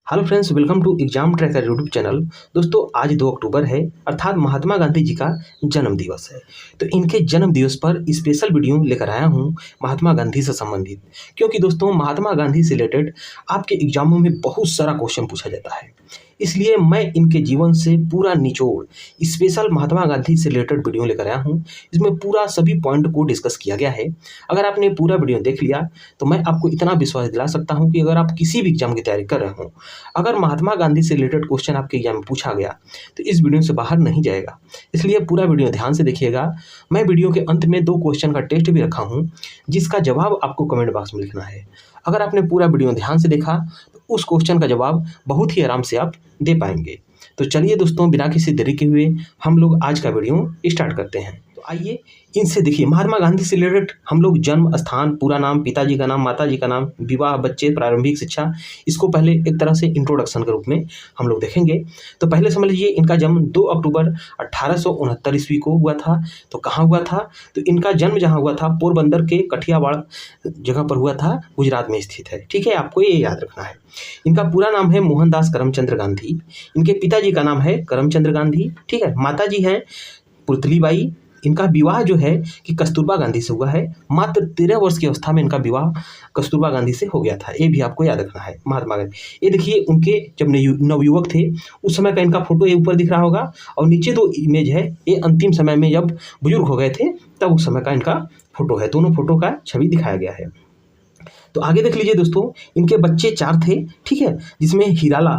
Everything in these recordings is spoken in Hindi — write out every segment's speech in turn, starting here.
Hello friends, welcome to exam tracker YouTube channel. दोस्तों, आज 2 अक्टूबर है अर्थात महात्मा गांधी जी का जन्म दिवस है। तो इनके जन्म दिवस पर स्पेशल वीडियो लेकर आया हूं महात्मा गांधी से संबंधित, क्योंकि दोस्तों महात्मा गांधी से रिलेटेड आपके एग्जामों में बहुत सारा क्वेश्चन पूछा जाता है। इसलिए मैं इनके जीवन से पूरा निचोड़ स्पेशल महात्मा गांधी से रिलेटेड वीडियो लेकर आया हूँ। इसमें पूरा सभी पॉइंट को डिस्कस किया गया है। अगर आपने पूरा वीडियो देख लिया तो मैं आपको इतना विश्वास दिला सकता हूँ कि अगर आप किसी भी एग्जाम की तैयारी कर रहे हो, अगर महात्मा गांधी से रिलेटेड क्वेश्चन आपके एग्जाम में पूछा गया तो इस वीडियो से बाहर नहीं जाएगा। इसलिए पूरा वीडियो ध्यान से देखिएगा। मैं वीडियो के अंत में 2 क्वेश्चन का टेस्ट भी रखा हूँ, जिसका जवाब आपको कमेंट बॉक्स में लिखना है। अगर आपने पूरा वीडियो ध्यान से देखा तो उस क्वेश्चन का जवाब बहुत ही आराम से आप दे पाएंगे। तो चलिए दोस्तों, बिना किसी देरी के हुए हम लोग आज का वीडियो स्टार्ट करते हैं। तो आइए इनसे देखिए, महात्मा गांधी से रिलेटेड हम लोग जन्म स्थान, पूरा नाम, पिताजी का नाम, माताजी का नाम, विवाह, बच्चे, प्रारंभिक शिक्षा, इसको पहले एक तरह से इंट्रोडक्शन के रूप में हम लोग देखेंगे। तो पहले समझ लीजिए, इनका जन्म 2 अक्टूबर 1869 ईस्वी को हुआ था। तो कहाँ हुआ था? तो इनका जन्म जहाँ हुआ था पोरबंदर के कठियावाड़ जगह पर हुआ था, गुजरात में स्थित है। ठीक है, आपको ये याद रखना है। इनका पूरा नाम है मोहनदास करमचंद्र गांधी। इनके पिताजी का नाम है करमचंद्र गांधी। ठीक है, माताजी हैं पुतलीबाई। इनका विवाह जो है कि कस्तूरबा गांधी से हुआ है। मात्र 13 वर्ष की अवस्था में इनका विवाह कस्तूरबा गांधी से हो गया था। ये भी आपको याद रखना है। महात्मा गांधी, ये देखिए उनके जब नवयुवक थे उस समय का इनका फोटो ये ऊपर दिख रहा होगा, और नीचे 2 इमेज है, ये अंतिम समय में जब बुजुर्ग हो गए थे तब उस समय का इनका फोटो है। दोनों फोटो का छवि दिखाया गया है। तो आगे देख लीजिए दोस्तों, इनके बच्चे 4 थे। ठीक है, जिसमें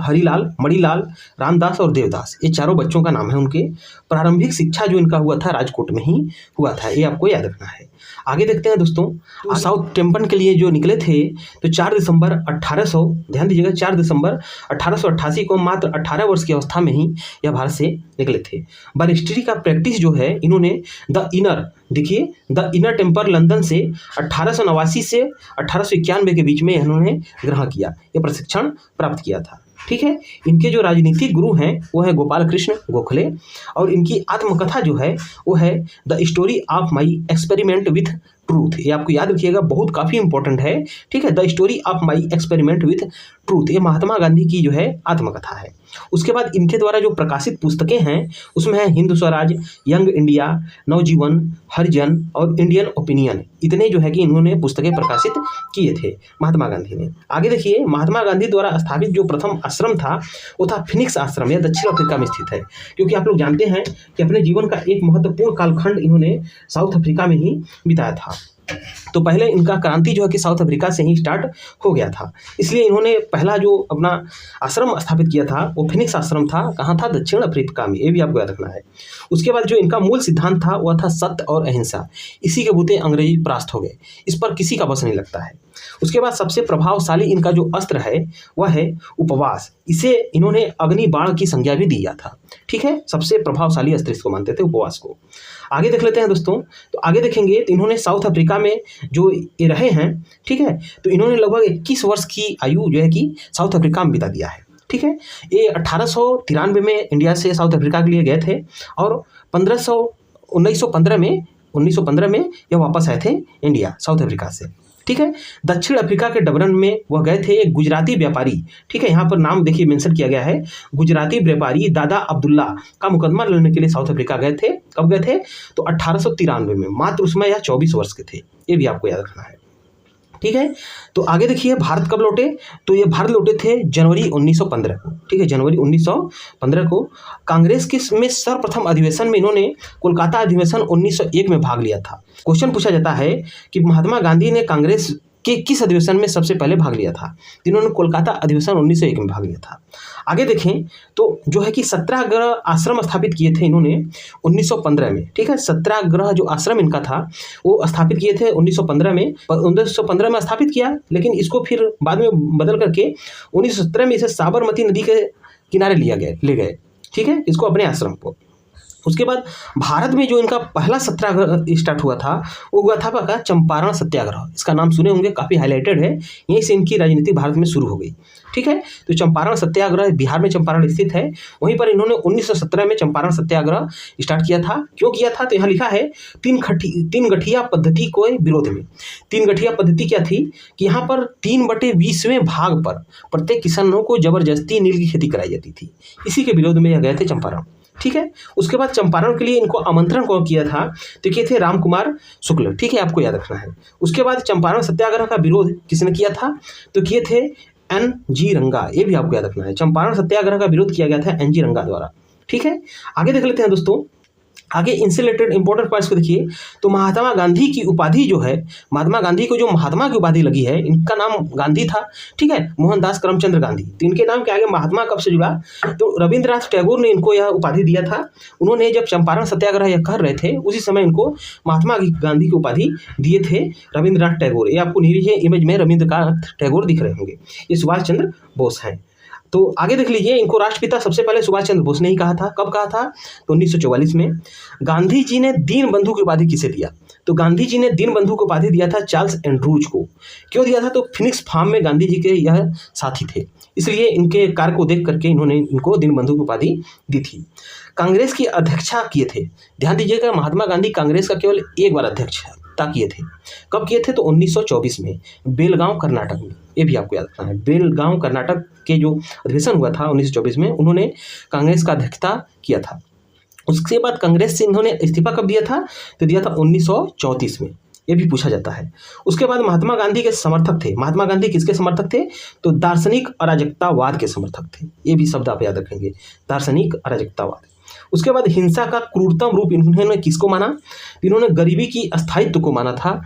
हरिलाल, मणिलाल, रामदास और देवदास, ये चारों बच्चों का नाम है उनके। प्रारंभिक शिक्षा जो इनका हुआ था राजकोट में ही हुआ था, ये आपको याद रखना है। आगे देखते हैं दोस्तों, तो साउथ टेम्पन के लिए जो निकले थे तो 4 दिसंबर 1800, ध्यान दीजिएगा, 4 दिसंबर 1888 को मात्र 18 वर्ष की अवस्था में ही यह भारत से निकले थे। बैरिस्ट्री का प्रैक्टिस जो है इन्होंने द इनर टेम्पर लंदन से 1889 से 1891 के बीच में इन्होंने ग्रहण किया, यह प्रशिक्षण प्राप्त किया था। ठीक है, इनके जो राजनीतिक गुरु हैं वो है गोपाल कृष्ण गोखले, और इनकी आत्मकथा जो है वो है the story of my experiment with truth. ये आपको याद रखिएगा, बहुत काफ़ी इंपॉर्टेंट है। ठीक है, the story of my experiment with truth, ये महात्मा गांधी की जो है आत्मकथा है। उसके बाद इनके द्वारा जो प्रकाशित पुस्तकें हैं उसमें है हिंद स्वराज, यंग इंडिया, नवजीवन, हरिजन और इंडियन ओपिनियन। इतने जो है कि इन्होंने पुस्तकें प्रकाशित किए थे महात्मा गांधी ने। आगे देखिए, महात्मा गांधी द्वारा स्थापित जो प्रथम आश्रम था वो था फिनिक्स आश्रम, यह दक्षिण अफ्रीका में स्थित है। क्योंकि आप लोग जानते हैं कि अपने जीवन का एक महत्वपूर्ण कालखंड इन्होंने साउथ अफ्रीका में ही बिताया था। तो पहले इनका क्रांति जो है कि साउथ अफ्रीका से ही स्टार्ट हो गया था, इसलिए इन्होंने पहला जो अपना आश्रम स्थापित किया था वो फिनिक्स आश्रम था। कहाँ था? दक्षिण अफ्रीका में, ये भी आपको याद रखना है। उसके बाद जो इनका मूल सिद्धांत था वह था सत्य और अहिंसा। इसी के बूते अंग्रेजी परास्त हो गए, इस पर किसी का बस नहीं लगता है। उसके बाद सबसे प्रभावशाली इनका जो अस्त्र है वह है उपवास। इसे इन्होंने अग्नि बाण की संज्ञा भी दिया था। ठीक है, सबसे प्रभावशाली अस्त्र इसको मानते थे, उपवास को। आगे देख लेते हैं दोस्तों, तो आगे देखेंगे तो इन्होंने साउथ अफ्रीका में जो ये रहे हैं, ठीक है, तो इन्होंने लगभग 21 वर्ष की आयु जो है कि साउथ अफ्रीका में बिता दिया है। ठीक है, ये 1893 में इंडिया से साउथ अफ्रीका के लिए गए थे, और 1915 में ये वापस आए थे इंडिया साउथ अफ्रीका से। ठीक है, दक्षिण अफ्रीका के डबरन में वह गए थे एक गुजराती व्यापारी। ठीक है, यहाँ पर नाम देखिए मेंशन किया गया है, गुजराती व्यापारी दादा अब्दुल्ला का मुकदमा लड़ने के लिए साउथ अफ्रीका गए थे। कब गए थे? तो 1893 में, मात्र उसमें यह 24 वर्ष के थे। ये भी आपको याद रखना है। ठीक है, तो आगे देखिए, भारत कब लौटे? तो ये भारत लौटे थे जनवरी 1915 को। ठीक है, जनवरी 1915 को कांग्रेस के में सर्वप्रथम अधिवेशन में इन्होंने कोलकाता अधिवेशन 1901 में भाग लिया था। क्वेश्चन पूछा जाता है कि महात्मा गांधी ने कांग्रेस के किस अधिवेशन में सबसे पहले भाग लिया था? तो इन्होंने कोलकाता अधिवेशन 1901 में भाग लिया था। आगे देखें तो जो है कि 17 ग्रह आश्रम स्थापित किए थे इन्होंने 1915 में। ठीक है, 17 ग्रह जो आश्रम इनका था वो स्थापित किए थे 1915 में। 1915 में स्थापित किया, लेकिन इसको फिर बाद में बदल करके 1917 में इसे साबरमती नदी के किनारे ले गए। ठीक है, इसको अपने आश्रम को उसके बाद भारत में जो इनका पहला सत्याग्रह स्टार्ट हुआ था वो हुआ था आपका चंपारण सत्याग्रह। इसका नाम सुने होंगे, काफ़ी हाईलाइटेड है, यहीं से इनकी राजनीति भारत में शुरू हो गई। ठीक है, तो चंपारण सत्याग्रह बिहार में चंपारण स्थित है, वहीं पर इन्होंने 1917 में चंपारण सत्याग्रह स्टार्ट किया था। क्यों किया था, तो यहाँ लिखा है तीन गठिया पद्धति के विरोध में। तीन गठिया पद्धति क्या थी कि यहाँ पर 3/20वें भाग पर प्रत्येक किसानों को जबरदस्ती नील की खेती कराई जाती थी, इसी के विरोध में यह गए थे चंपारण। ठीक है, उसके बाद चंपारण के लिए इनको आमंत्रण कौन किया था, तो किए थे राम कुमार शुक्ल। ठीक है, आपको याद रखना है। उसके बाद चंपारण सत्याग्रह का विरोध किसने किया था, तो किए थे NG रंगा, ये भी आपको याद रखना है। चंपारण सत्याग्रह का विरोध किया गया था NG रंगा द्वारा। ठीक है, आगे देख लेते हैं दोस्तों। आगे इनसे रिलेटेड इंपॉर्टेंट पॉइंट्स को देखिए, तो महात्मा गांधी की उपाधि जो है, महात्मा गांधी को जो महात्मा की उपाधि लगी है, इनका नाम गांधी था। ठीक है, मोहनदास करमचंद गांधी। तो इनके नाम के आगे महात्मा कब से जुड़ा, तो रविंद्रनाथ टैगोर ने इनको यह उपाधि दिया था। उन्होंने जब चंपारण सत्याग्रह यह कर रहे थे, उसी समय इनको महात्मा गांधी की उपाधि दिए थे रविंद्रनाथ टैगोर। ये आपको नीचे इमेज में रविंद्रनाथ टैगोर दिख रहे होंगे, ये सुभाष चंद्र बोस हैं। तो आगे देख लीजिए, इनको राष्ट्रपिता सबसे पहले सुभाष चंद्र बोस ने ही कहा था। कब कहा था, तो 1944 में। गांधी जी ने दीन बंधु की उपाधि किसे दिया, तो गांधी जी ने दीन बंधु की उपाधि दिया था चार्ल्स एंड्रूज को। क्यों दिया था, तो फिनिक्स फार्म में गांधी जी के यह साथी थे, इसलिए इनके कार्य को देख करके इन्होंने इनको दीन बंधु की उपाधि दी थी। कांग्रेस की अध्यक्षता किए थे, ध्यान दीजिएगा, महात्मा गांधी कांग्रेस का केवल एक बार अध्यक्षता किए थे। कब किए थे, तो 1924 में बेलगांव कर्नाटक में। ये भी आपको याद रखना है, बेलगांव कर्नाटक के जो अधिवेशन हुआ था 1924 में, उन्होंने कांग्रेस का अध्यक्षता किया था। उसके बाद कांग्रेस से इन्होंने इस्तीफा कब दिया था, तो दिया था 1934 में, ये भी पूछा जाता है। उसके बाद महात्मा गांधी के समर्थक थे। महात्मा गांधी किसके समर्थक थे, तो दार्शनिक अराजकतावाद के समर्थक थे। ये भी शब्द आप याद रखेंगे, दार्शनिक अराजकतावाद। उसके बाद हिंसा का क्रूरतम रूप इन्होंने किसको माना, इन्होंने गरीबी की अस्थायित्व को माना था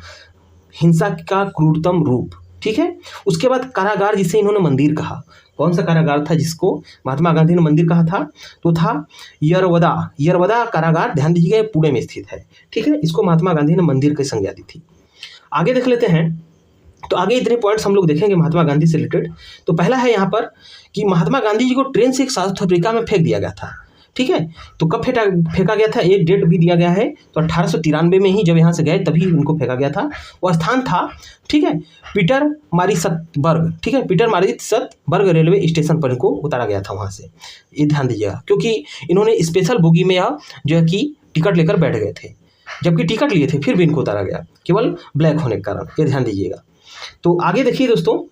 हिंसा का क्रूरतम रूप। ठीक है, उसके बाद कारागार, जिसे इन्होंने मंदिर कहा। कौन सा कारागार था जिसको महात्मा गांधी ने मंदिर कहा था, तो था यरवदा कारागार, ध्यान दीजिएगा, पुणे में स्थित है। ठीक है, इसको महात्मा गांधी ने मंदिर की संज्ञा दी थी। आगे देख लेते हैं, तो आगे इतने पॉइंट्स हम लोग देखेंगे महात्मा गांधी से रिलेटेड। तो पहला है यहाँ पर कि महात्मा गांधी जी को ट्रेन से साउथ अफ्रीका में फेंक दिया गया था। ठीक है, तो कब फेंका गया था, एक डेट भी दिया गया है, तो 1893 में ही जब यहाँ से गए तभी इनको फेंका गया था। वह स्थान था, ठीक है, पीटर मारिसबर्ग। ठीक है, पीटर मारिसबर्ग रेलवे स्टेशन पर इनको उतारा गया था वहाँ से, ये ध्यान दीजिएगा, क्योंकि इन्होंने स्पेशल बोगी में जो है कि टिकट लेकर बैठ गए थे, जबकि टिकट लिए थे फिर भी इनको उतारा गया, केवल ब्लैक होने के कारण, ये ध्यान दीजिएगा। तो आगे देखिए दोस्तों,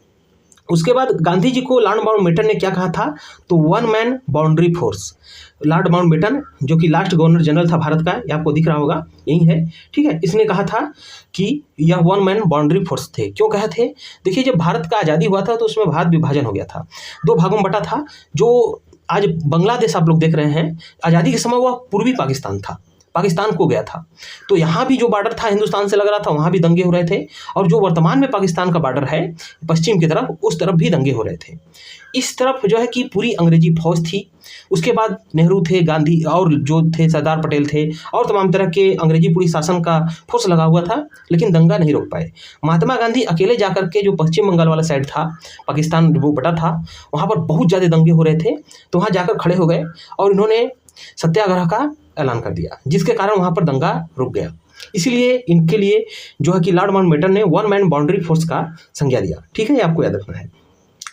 उसके बाद गांधी जी को लॉर्ड माउंटबेटन ने क्या कहा था, तो 1 man boundary force. Lord Mountbatten जो कि लास्ट गवर्नर जनरल था भारत का, ये आपको दिख रहा होगा, यही है। ठीक है, इसने कहा था कि यह 1 मैन बाउंड्री फोर्स थे। क्यों कहे थे, देखिए जब भारत का आज़ादी हुआ था तो उसमें भारत विभाजन हो गया था, 2 भागों में बटा था। जो आज बांग्लादेश आप लोग देख रहे हैं, आज़ादी के समय वह पूर्वी पाकिस्तान था, पाकिस्तान को गया था। तो यहाँ भी जो बॉर्डर था हिंदुस्तान से लग रहा था, वहाँ भी दंगे हो रहे थे, और जो वर्तमान में पाकिस्तान का बॉर्डर है पश्चिम की तरफ, उस तरफ भी दंगे हो रहे थे। इस तरफ जो है कि पूरी अंग्रेजी फौज थी। उसके बाद नेहरू थे, गांधी और जो थे सरदार पटेल थे, और तमाम तरह के अंग्रेजी पूरी शासन का फोर्स लगा हुआ था, लेकिन दंगा नहीं रोक पाए। महात्मा गांधी अकेले जाकर के जो पश्चिम बंगाल वाला साइड था, पाकिस्तान वो बटा था, वहाँ पर बहुत ज़्यादा दंगे हो रहे थे, तो वहाँ जाकर खड़े हो गए और इन्होंने सत्याग्रह का ऐलान कर दिया, जिसके कारण वहाँ पर दंगा रुक गया। इसीलिए इनके लिए जो है कि लॉर्ड माउंटबेटन ने 1 मैन बाउंड्री फोर्स का संज्ञा दिया। ठीक है, ये आपको याद रखना है।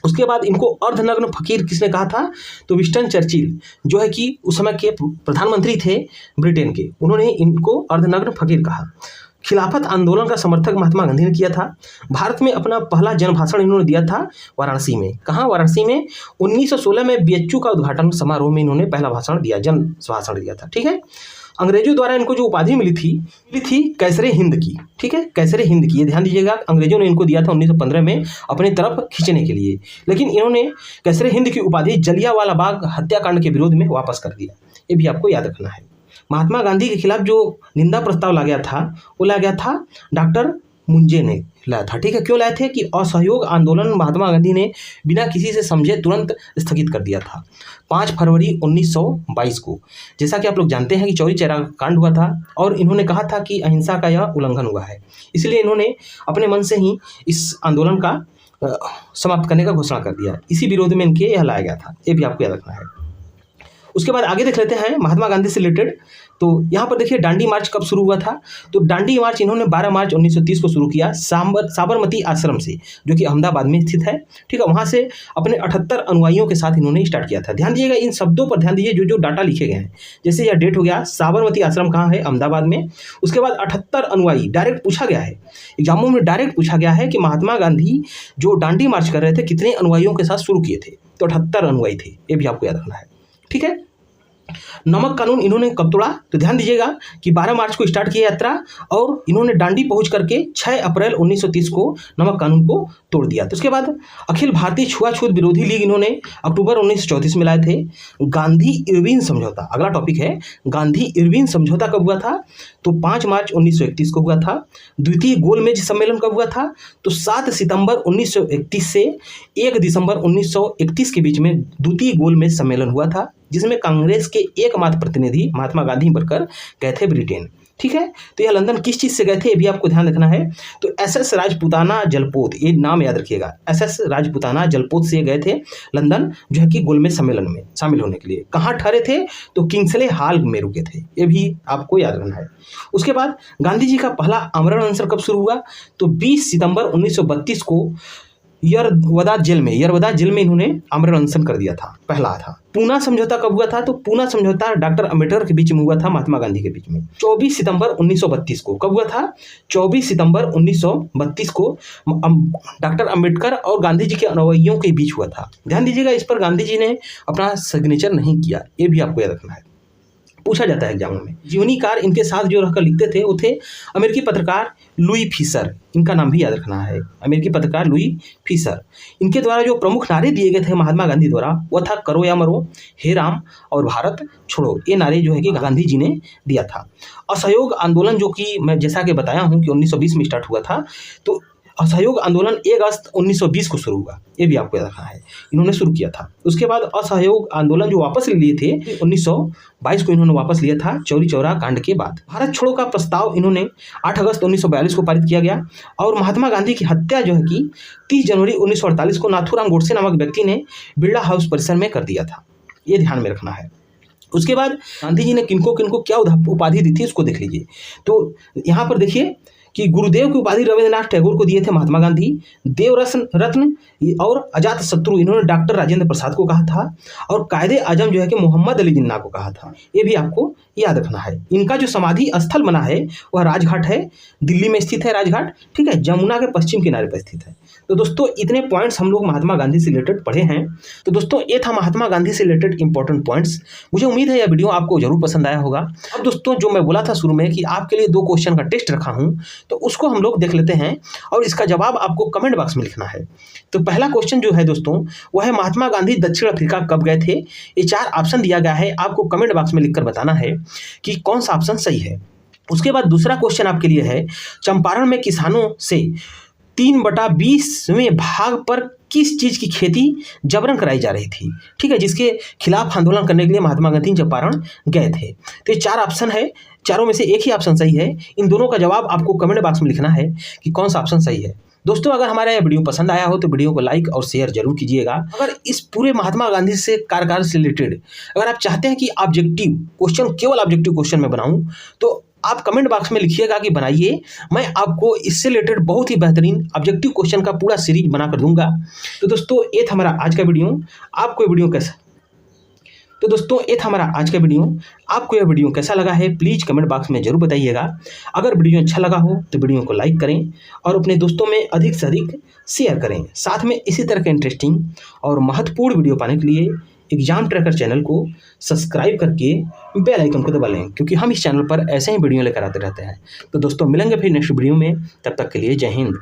उसके बाद इनको अर्धनग्न फकीर किसने कहा था, तो विंस्टन चर्चिल जो है कि उस समय के प्रधानमंत्री थे ब्रिटेन के, उन्होंने इनको अर्धनग्न फकीर कहा। खिलाफत आंदोलन का समर्थक महात्मा गांधी ने किया था। भारत में अपना पहला जनभाषण इन्होंने दिया था वाराणसी में। कहाँ, वाराणसी में 1916 में BHU का उद्घाटन समारोह में इन्होंने पहला भाषण दिया, जन भाषण दिया था। ठीक है, अंग्रेजों द्वारा इनको जो उपाधि मिली थी कैसरे हिंद की। ठीक है, कैसरे हिंद की, ये ध्यान दीजिएगा, अंग्रेजों ने इनको दिया था 1915 में अपनी तरफ खींचने के लिए, लेकिन इन्होंने कैसरे हिंद की उपाधि जलियांवाला बाग हत्याकांड के विरोध में वापस कर दिया। ये भी आपको याद रखना है। महात्मा गांधी के खिलाफ जो निंदा प्रस्ताव ला गया था, वो ला गया था डॉक्टर मुंजे ने लाया था। ठीक है, क्यों लाए थे कि असहयोग आंदोलन महात्मा गांधी ने बिना किसी से समझे तुरंत स्थगित कर दिया था 5 फरवरी 1922 को। जैसा कि आप लोग जानते हैं कि चौरी चौरा कांड हुआ था, और इन्होंने कहा था कि अहिंसा का यह उल्लंघन हुआ है, इसलिए इन्होंने अपने मन से ही इस आंदोलन का समाप्त करने का घोषणा कर दिया। इसी विरोध में इनके यह लाया गया था, ये भी आपको याद रखना है। उसके बाद आगे देख लेते हैं महात्मा गांधी से रिलेटेड। तो यहाँ पर देखिए दांडी मार्च कब शुरू हुआ था। तो दांडी मार्च इन्होंने 12 मार्च 1930 को शुरू किया साबरमती आश्रम से, जो कि अहमदाबाद में स्थित है। ठीक है, वहाँ से अपने 78 अनुयायियों के साथ इन्होंने स्टार्ट किया था। ध्यान दीजिएगा, इन शब्दों पर ध्यान दीजिए जो जो डाटा लिखे गए हैं। जैसे यह डेट हो गया, साबरमती आश्रम कहाँ है, अहमदाबाद में। उसके बाद 78 अनुयायी, डायरेक्ट पूछा गया है एग्जामों में, डायरेक्ट पूछा गया है कि महात्मा गांधी जो दांडी मार्च कर रहे थे कितने अनुयायियों के साथ शुरू किए थे। तो 78 अनुयायी थे, ये भी आपको याद रखना है। ठीक है, नमक कानून इन्होंने कब तोड़ा। तो ध्यान दीजिएगा कि 12 मार्च को स्टार्ट किया यात्रा और इन्होंने दांडी पहुंच करके 6 अप्रैल 1930 को नमक कानून को तोड़ दिया। तो उसके बाद अखिल भारतीय छुआछूत विरोधी लीग इन्होंने अक्टूबर 1934 में लाए थे। गांधी इरविन समझौता, अगला टॉपिक है, गांधी इरविन समझौता कब हुआ था। तो 5 मार्च 1931 को हुआ था। द्वितीय गोलमेज सम्मेलन कब हुआ था। तो 7 सितंबर 1931 से 1 दिसंबर 1931 के बीच में द्वितीय गोलमेज सम्मेलन हुआ था, जिसमें कांग्रेस के एकमात्र प्रतिनिधि महात्मा गांधी बनकर गए थे ब्रिटेन। ठीक है, तो यह लंदन किस चीज़ से गए थे, ये भी आपको ध्यान रखना है। तो एसएस राजपूताना जलपोत, ये नाम याद रखिएगा, एसएस राजपूताना जलपोत से गए थे लंदन, जो है कि गोलमेज सम्मेलन में शामिल होने के लिए। कहाँ ठहरे थे, तो किंग्सले हॉल में रुके थे, ये भी आपको याद रखना है। उसके बाद गांधी जी का पहला आमरण अनशन कब शुरू हुआ। तो 20 सितंबर 1932 को यरवदा जेल में इन्होंने आमरण अनशन कर दिया था, पहला था। पूना समझौता कब हुआ था। तो पूना समझौता डॉक्टर अम्बेडकर के बीच में हुआ था, महात्मा गांधी के बीच में 24 सितंबर 1932 को। कब हुआ था, 24 सितंबर 1932 को डॉक्टर अम्बेडकर और गांधी जी के अनुयायियों के बीच हुआ था। ध्यान दीजिएगा, इस पर गांधी जी ने अपना सिग्नेचर नहीं किया, ये भी आपको याद रखना है, पूछा जाता है एग्जामों में। जीवनीकार इनके साथ जो रहकर लिखते थे वो थे अमेरिकी पत्रकार लुई फिशर, इनका नाम भी याद रखना है, अमेरिकी पत्रकार लुई फिशर। इनके द्वारा जो प्रमुख नारे दिए गए थे महात्मा गांधी द्वारा, वह था करो या मरो, हे राम और भारत छोड़ो। ये नारे जो है कि गांधी जी ने दिया था। असहयोग आंदोलन, जो कि मैं जैसा कि बताया हूँ कि 1920 में स्टार्ट हुआ था, तो असहयोग आंदोलन 1 अगस्त 1920 को शुरू हुआ, ये भी आपको याद रखना है, इन्होंने शुरू किया था। उसके बाद असहयोग आंदोलन जो वापस ले लिए थे 1922 को इन्होंने वापस लिया था, चौरी चौरा कांड के बाद। भारत छोड़ो का प्रस्ताव इन्होंने 8 अगस्त 1942 को पारित किया गया। और महात्मा गांधी की हत्या जो है कि 30 जनवरी 1948 को नाथूराम गोडसे नामक व्यक्ति ने बिरला हाउस परिसर में कर दिया था, ये ध्यान में रखना है। उसके बाद गांधी जी ने किनको किनको क्या उपाधि दी थी, उसको देख लीजिए। तो यहाँ पर देखिए कि गुरुदेव की उपाधि रविंद्रनाथ टैगोर को दिए थे महात्मा गांधी। देव रत्न और अजात शत्रु इन्होंने डॉक्टर राजेंद्र प्रसाद को कहा था। और कायदे आजम जो है कि मोहम्मद अली जिन्ना को कहा था, ये भी आपको याद रखना है। इनका जो समाधि स्थल बना है वह राजघाट है, दिल्ली में स्थित है राजघाट। ठीक है, जमुना के पश्चिम किनारे पर स्थित है। तो दोस्तों इतने पॉइंट्स हम लोग महात्मा गांधी से रिलेटेड पढ़े हैं। तो दोस्तों ये था महात्मा गांधी से रिलेटेड इंपॉर्टेंट पॉइंट्स। मुझे उम्मीद है यह वीडियो आपको जरूर पसंद आया होगा। अब दोस्तों जो मैं बोला था शुरू में कि आपके लिए 2 क्वेश्चन का टेस्ट रखा हूं, तो उसको हम लोग देख लेते हैं और इसका जवाब आपको कमेंट बॉक्स में लिखना है। तो पहला क्वेश्चन जो है दोस्तों वह है महात्मा गांधी दक्षिण अफ्रीका कब गए थे। ये 4 ऑप्शन दिया गया है, आपको कमेंट बॉक्स में लिखकर बताना है कि कौन सा ऑप्शन सही है। उसके बाद दूसरा क्वेश्चन आपके लिए है, चंपारण में किसानों से 3/20वें भाग पर किस चीज़ की खेती जबरन कराई जा रही थी। ठीक है, जिसके खिलाफ आंदोलन करने के लिए महात्मा गांधी चंपारण गए थे। तो ये 4 ऑप्शन है, चारों में से एक ही ऑप्शन सही है। इन दोनों का जवाब आपको कमेंट बॉक्स में लिखना है कि कौन सा ऑप्शन सही है। दोस्तों अगर हमारा यह वीडियो पसंद आया हो तो वीडियो को लाइक और शेयर जरूर कीजिएगा। अगर इस पूरे महात्मा गांधी से कार्यकाल से रिलेटेड अगर आप चाहते हैं कि ऑब्जेक्टिव क्वेश्चन, केवल ऑब्जेक्टिव क्वेश्चन में बनाऊं, तो आप कमेंट बॉक्स में लिखिएगा कि बनाइए। मैं आपको इससे रिलेटेड बहुत ही बेहतरीन ऑब्जेक्टिव क्वेश्चन का पूरा सीरीज बनाकर दूंगा। तो दोस्तों ये था हमारा आज का वीडियो। आपको ये वीडियो कैसा तो दोस्तों ये था हमारा आज का वीडियो। आपको यह वीडियो कैसा लगा है प्लीज़ कमेंट बॉक्स में जरूर बताइएगा। अगर वीडियो अच्छा लगा हो तो वीडियो को लाइक करें और अपने दोस्तों में अधिक से अधिक शेयर करें। साथ में इसी तरह के इंटरेस्टिंग और महत्वपूर्ण वीडियो पाने के लिए एग्जाम ट्रैकर चैनल को सब्सक्राइब करके बेल आइकन को दबा लें, क्योंकि हम इस चैनल पर ऐसे ही वीडियो लेकर आते रहते हैं। तो दोस्तों मिलेंगे फिर नेक्स्ट वीडियो में, तब तक के लिए जय हिंद।